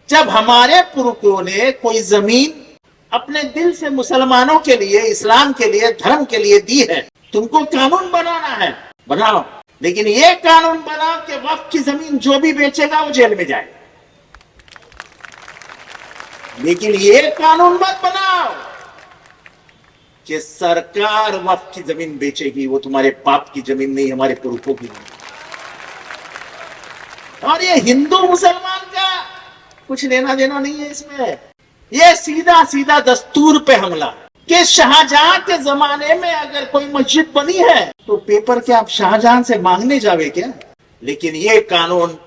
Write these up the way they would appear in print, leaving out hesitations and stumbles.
जब हमारे पुरखों ने कोई जमीन अपने दिल से मुसलमानों के लिए, इस्लाम के लिए, धर्म के लिए दी है, तुमको कानून बनाना है, बनाओ, लेकिन ये कानून बनाओ कि वक्फ की जमीन जो भी बेचेगा वो जेल में जाए। लेकिन ये कानून मत बनाओ कि सरकार वक्फ की जमीन बेचेगी, वो तुम्हारे बाप की जमीन नहीं, हमारे पुरखों की नहीं। और ये हिंदू मुसलमान का कुछ लेना देना नहीं है इसमें, ये सीधा सीधा दस्तूर पे हमला कि शाहजहां के जमाने में अगर कोई मस्जिद बनी है तो पेपर के आप शाहजहां से मांगने जावे क्या। लेकिन ये कानून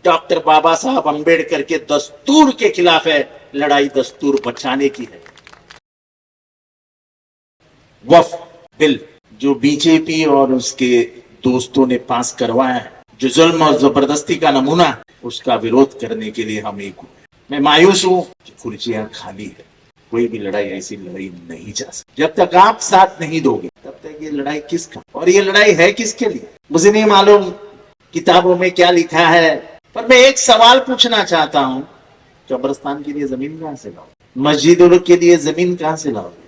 डॉक्टर बाबा साहब अंबेडकर के दस्तूर के खिलाफ है, लड़ाई दस्तूर बचाने की है। वक्फ बिल जो बीजेपी और उसके दोस्तों ने पास करवाया है, जो जुल्म और जबरदस्ती का नमूना, उसका विरोध करने के लिए हम एक हुए। मैं मायूस हूं कि कुर्सियां खाली है, कोई भी लड़ाई ऐसी लड़ाई नहीं जा सकती। जब तक आप साथ नहीं दोगे तब तक ये लड़ाई किसका, और ये लड़ाई है किसके लिए, मुझे नहीं मालूम किताबों में क्या लिखा है। पर मैं एक सवाल पूछना चाहता हूं, कब्रिस्तान के लिए जमीन कहां से लाओगे, मस्जिदों के लिए जमीन कहां से लाओगे।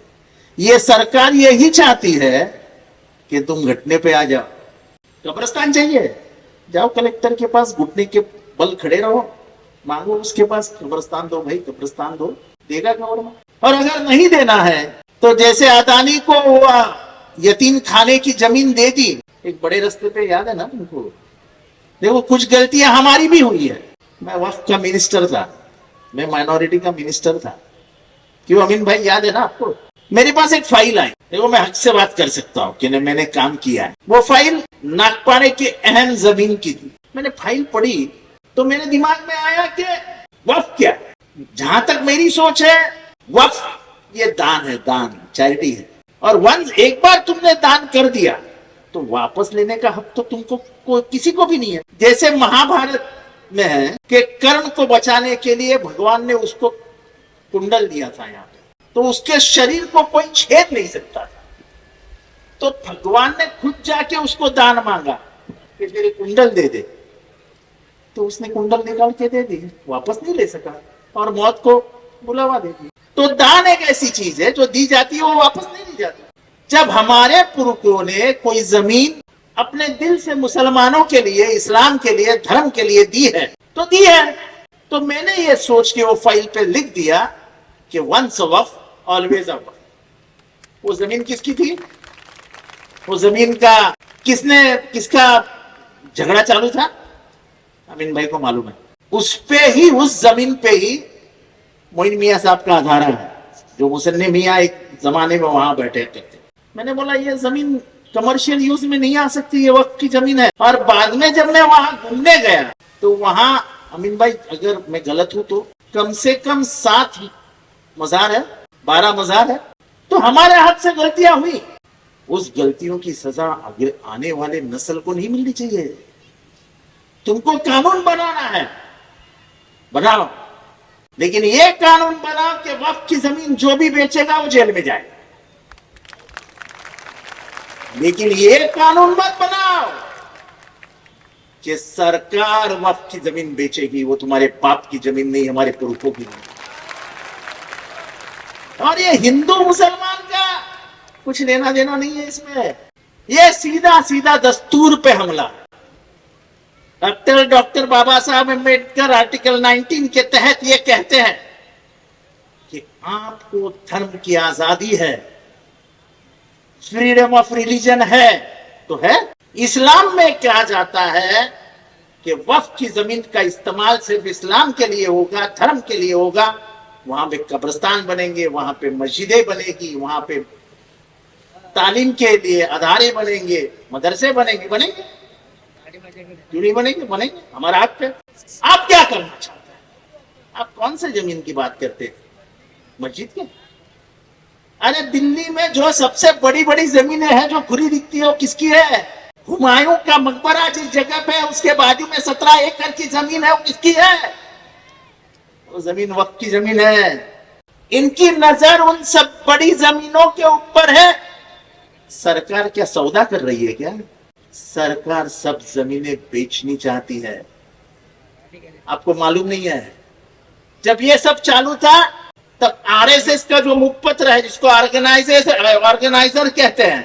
ये सरकार यही चाहती है कि तुम घुटने पे आ जाओ, कब्रिस्तान चाहिए, जाओ कलेक्टर के पास घुटने के बल खड़े रहो, मांगो उसके पास कब्रिस्तान दो भाई, कब्रिस्तान दो, देगा गवर्नमेंट। और अगर नहीं देना है तो जैसे अदानी को यतीम खाने की जमीन दे दी एक बड़े रास्ते पे, याद है ना तुमको। देखो कुछ गलतियां हमारी भी हुई है। मैं वक्फ का मिनिस्टर था, मैं माइनॉरिटी का मिनिस्टर था, क्यों अमीन भाई, याद है ना आपको। मेरे पास एक फाइल आई, देखो मैं हक से बात कर सकता हूँ कि मैंने काम किया है। वो फाइल नागपाड़े की अहम जमीन की थी। मैंने फाइल पढ़ी तो मेरे दिमाग में आया कि वक्फ क्या है। जहां तक मेरी सोच है, वक्फ ये दान है, दान, चैरिटी है। और वंस एक बार तुमने दान कर दिया तो वापस लेने का हक तो तुमको किसी को भी नहीं है। जैसे महाभारत में है कि कर्ण को बचाने के लिए भगवान ने उसको कुंडल दिया था यहाँ पे, तो उसके शरीर को कोई छेद नहीं सकता था, तो भगवान ने खुद जाके उसको दान मांगा कि मेरे कुंडल दे दे, तो उसने कुंडल निकाल के दे दी, वापस नहीं ले सका और मौत को बुलावा दे दी। तो दान एक ऐसी चीज है जो दी जाती है, वो वापस नहीं दी जाती। जब हमारे पुरखों ने कोई जमीन अपने दिल से मुसलमानों के लिए, इस्लाम के लिए, धर्म के लिए दी है तो दी है। तो मैंने ये सोच के वो फाइल पे लिख दिया कि once a Waqf always a वक्फ। वो जमीन किसकी थी, वो जमीन का किसका झगड़ा चालू था, अमीन भाई को मालूम है। उस पे ही, उस जमीन पे ही मोइन मियां साहब का अधारा है, जो मुसन्ने मियां एक जमाने में वहां बैठे थे। मैंने बोला ये जमीन कमर्शियल यूज में नहीं आ सकती, ये वक्त की जमीन है। और बाद में जब मैं वहां घूमने गया तो वहां, अमीन भाई अगर मैं गलत हूं तो कम से कम 7 मजार है, 12 मजार है। तो हमारे हाथ से गलतियां हुई, उस गलतियों की सजा आने वाले नस्ल को नहीं मिलनी चाहिए। तुमको कानून बनाना है, बनाओ, लेकिन ये कानून बनाओ कि वक्फ की जमीन जो भी बेचेगा वो जेल में जाए। लेकिन ये कानून मत बनाओ कि सरकार वक्फ की जमीन बेचेगी, वो तुम्हारे बाप की जमीन नहीं, हमारे पुरखों की नहीं। और ये हिंदू मुसलमान का कुछ लेना देना नहीं है इसमें, ये सीधा सीधा दस्तूर पे हमला। डॉक्टर बाबा साहब अम्बेडकर आर्टिकल 19 के तहत ये कहते हैं कि आपको धर्म की आजादी है, फ्रीडम ऑफ रिलीजन है, तो है। इस्लाम में कहा जाता है कि वक्फ की जमीन का इस्तेमाल सिर्फ इस्लाम के लिए होगा, धर्म के लिए होगा। वहां पे कब्रिस्तान बनेंगे, वहां पे मस्जिदें बनेगी, वहां पे तालीम के लिए अदारे बनेंगे, मदरसे बनेंगे, क्यों नहीं बनेंगे, बनेंगे, हमारा हक है। आप क्या करना चाहते हैं, आप कौन से जमीन की बात करते हैं, मस्जिद के। अरे दिल्ली में जो सबसे बड़ी बड़ी जमीनें हैं जो खुली दिखती है वो किसकी है, हुमायूं का मकबरा जिस जगह पे है उसके बाजू में 17 एकड़ की जमीन है, वो किसकी है, वो जमीन वक्फ की जमीन है। इनकी नजर उन सब बड़ी जमीनों के ऊपर है। सरकार क्या सौदा कर रही है क्या, सरकार सब जमीनें बेचनी चाहती है, आपको मालूम नहीं है। जब ये सब चालू था तब आरएसएस का जो मुखपत्र है, जिसको ऑर्गेनाइजर कहते हैं,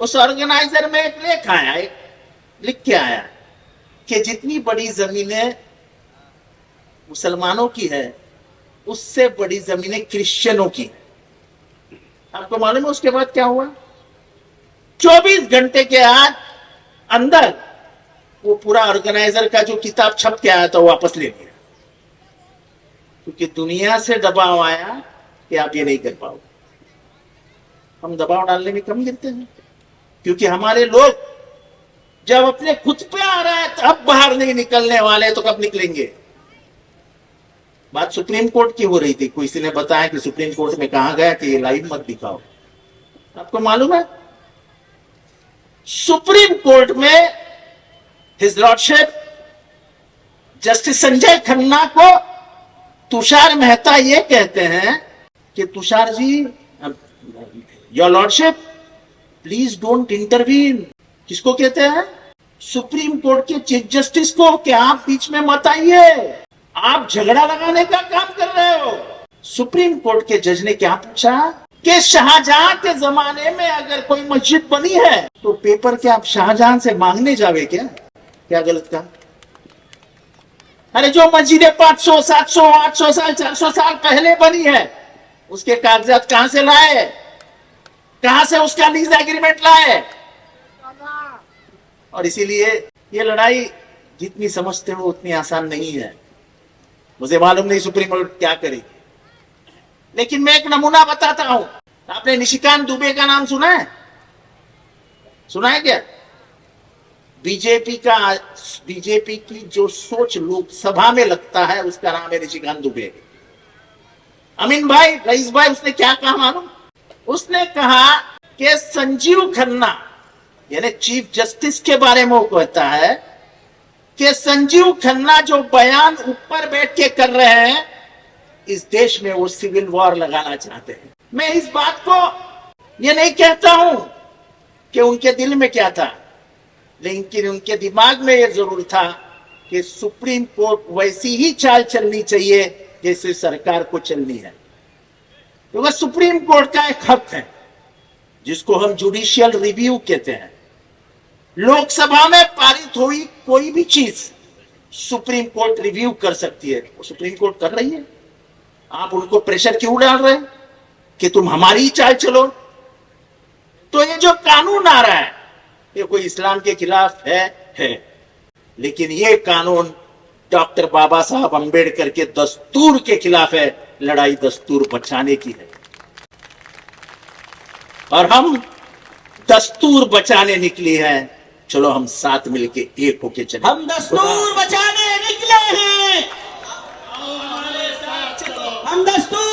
उस ऑर्गेनाइजर में एक लिख के आया कि जितनी बड़ी जमीनें मुसलमानों की है उससे बड़ी जमीनें क्रिश्चियनों की है। आपको मालूम है उसके बाद क्या हुआ? 24 घंटे के अंदर वो पूरा ऑर्गेनाइजर का जो किताब छप के आया था वो वापस ले लिया, क्योंकि दुनिया से दबाव आया कि आप ये नहीं कर पाओगे। हम दबाव डालने में कम गिरते हैं, क्योंकि हमारे लोग जब अपने खुद पे आ रहा है तब बाहर नहीं निकलने वाले, तो कब निकलेंगे? बात सुप्रीम कोर्ट की हो रही थी, किसी ने बताया कि सुप्रीम कोर्ट में कहा गया कि ये लाइव मत दिखाओ। आपको मालूम है सुप्रीम कोर्ट में his lordship justice Sanjay Khanna को तुषार मेहता ये कहते हैं कि Tushar ji, your lordship please don't intervene. किसको कहते हैं? सुप्रीम कोर्ट के चीफ जस्टिस को, कि आप बीच में मत आइए, आप झगड़ा लगाने का काम कर रहे हो। सुप्रीम कोर्ट के जज ने क्या पूछा कि शाहजहां के जमाने में अगर कोई मस्जिद बनी है तो पेपर क्या आप शाहजहां से मांगने जावे क्या? क्या गलत कहा? अरे जो मस्जिदें 500, 700, 800 साल, 400 साल पहले बनी है, उसके कागजात कहां से लाए? कहां से उसका लीज एग्रीमेंट लाए? और इसीलिए ये लड़ाई जितनी समझते हो उतनी आसान नहीं है। मुझे मालूम नहीं सुप्रीम कोर्ट क्या करेगी, लेकिन मैं एक नमूना बताता हूं। आपने निशिकांत दुबे का नाम सुना है? सुना है क्या? बीजेपी की जो सोच लोकसभा में लगता है उसका नाम है निशिकांत दुबे। अमीन भाई, रईस भाई, उसने क्या कहा मालूम? उसने कहा कि संजीव खन्ना, यानी चीफ जस्टिस के बारे में वो कहता है कि संजीव खन्ना जो बयान ऊपर बैठ के कर रहे हैं, इस देश में वो सिविल वॉर लगाना चाहते हैं। मैं इस बात को ये नहीं कहता हूं कि उनके दिल में क्या था, लेकिन उनके दिमाग में ये जरूर था कि सुप्रीम कोर्ट वैसी ही चाल चलनी चाहिए जैसे सरकार को चलनी है। क्योंकि सुप्रीम कोर्ट का एक हक है जिसको हम जुडिशियल रिव्यू कहते हैं। लोकसभा में पारित हुई कोई भी चीज सुप्रीम कोर्ट रिव्यू कर सकती है, वो सुप्रीम कोर्ट कर रही है। आप उनको प्रेशर क्यों डाल रहे हैं कि तुम हमारी ही चाल चलो? तो ये जो कानून आ रहा है ये कोई इस्लाम के खिलाफ है, लेकिन ये कानून डॉक्टर बाबा साहब अंबेडकर के दस्तूर के खिलाफ है। लड़ाई दस्तूर बचाने की है और हम दस्तूर बचाने निकली हैं। चलो हम साथ मिलके एक होके चले। हम दस्तूर बचाने निकले हैं, हम दस्तूर